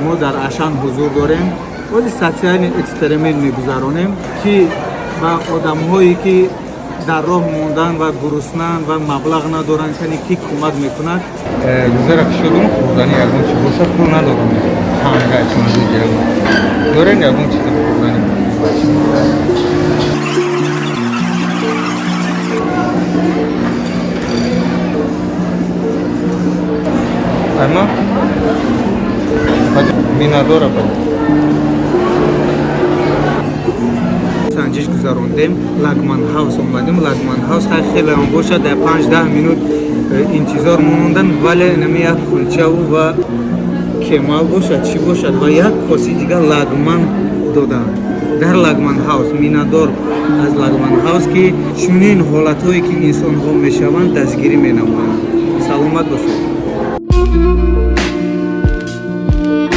ما در اشان حضور داریم ولی ساتیان اکستریمل میگذارونیم که با آدم‌هایی که در راه موندن و گرسنه‌اند و مبلغ ندارند که کمک میکند. گذرا شدم خوردنی یگون چیز باشه پول ندارم. خانگاه چون دیگه دارن یگون چیز خوردنی باشه. اما مینادوره بود. سنجش گذاروندیم لاگمان هاوس اومدیم. لاگمان هاوس خیلی هم باشه در 5-10 minut انتظار موندن ولی نمیاد کلچه و کمال باشد چی باشد و یک کسی دیگه لاگمان دادن در لاگمان هاوس. مینادور از لاگمان هاوس که چنین حالت هایی که انسان ها میشوند دستگیری مینمایند. سلامت باشید.